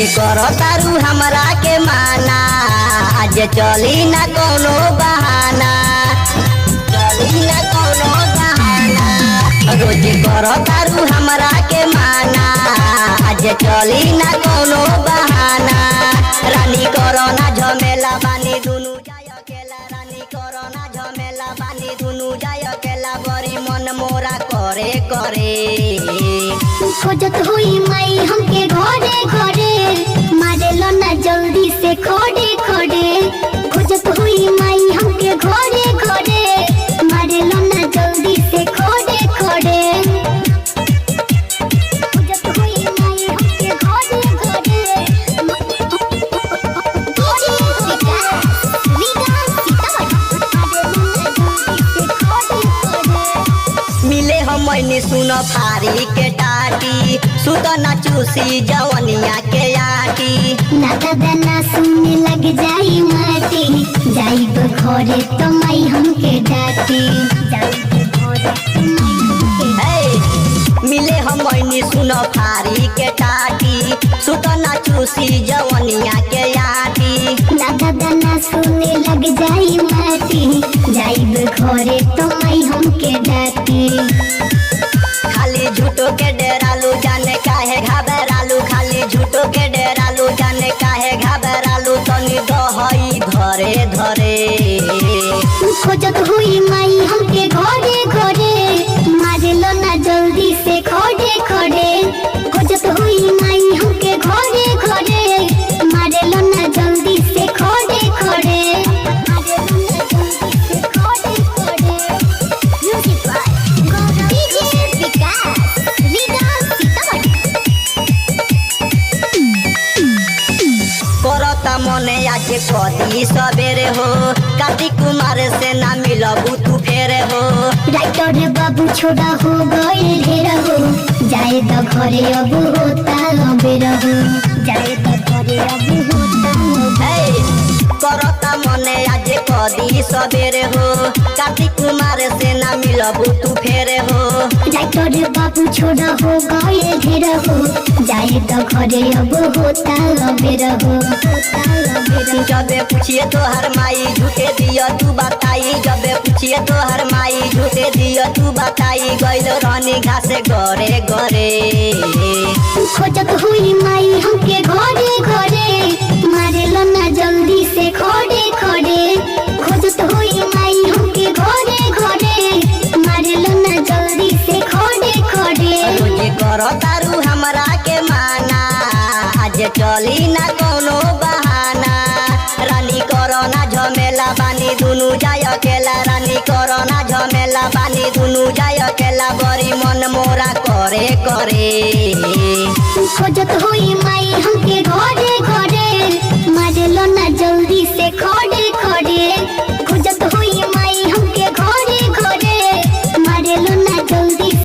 रोजी करो तारू हमरा के माना आज चली ना कोनो बहाना चली ना कोनो बहाना रोजी करो तारू हमरा के माना आज चली ना कोनो बहाना रानी करो ना झमेला बानी दुनु जाय अकेला रानी करो ना झमेला बानी दुनु जाय अकेला बड़ी मन मोरा करे करे खोजत हुई माई हमके घरे घरे मारेलो ना जल्दी से खोडे खोडे खोजत हुई माई हमके घरे घरे मारेलो ना जल्दी से खोडे खोडे खोजत हुई माई हमके घरे घरे मिले हम सुन फारी के टाटी सुत ना चूसी जवनिया के आटी नाता दाना सुने लग जाई माटी जाइब घरे तो माई हमके डाटी जाइब घरे तो माई हमके मिले हम सुन फारी के टाटी सुत ना चूसी जवनिया के आटी नाता दाना सुने लग जाई माटी जाइब घरे तो माई हमके डाटी खाली झूठो के डेरालू जाने काहे घबरालू खाली झूठो के डेरालू जाने काहे घबरालू तनी दहई धरे धरे खोजत हुई माई हमके घरे घरे मारेलो ना जल्दी से खोडे खोडे खोजत हुई माई हमके घरे घरे मारेलो ना जल्दी से खोडे खोडे मारेलो ना जल्दी से खोडे खोडे music by DJ Vikas leader Sitamarhi करता मने आज कदी सबेरे हो कार्तिक कुमार से ना मिलबू तू फेरे हो राइटर बाबू छोड़ा हो गए ढेर हो जाए तो घरे अब होता बेर हो जाए तो घरे अब होता करता मने आज कदी सबेरे हो कार्तिक कुमार से ना मिलबू तू फेरे हो राइटर बाबू छोड़ा हो गए ढेर हो जाए तो घरे अब होता बेर हो जबे पूछिए तो हर माई झूठे दियो तू बताई जबे पूछिए तो हर माई झूठे दियो तू बताई गइल रानी घासे गरे गरे खोजत हुई माई हमके घरे घरे मारेलो ना जल्दी से खोडे खोडे खोजत हुई माई हमके घरे घरे मारेलो ना जल्दी से खोडे खोडे रोजी करो तारू हमरा के माना आज चली ना कोनो बहाना रानी करो ना झमेला बानी दुनु जाय अकेला रानी करो ना झमेला बानी दुनु जाय अकेला बड़ी मन मोरा करे करे खोजत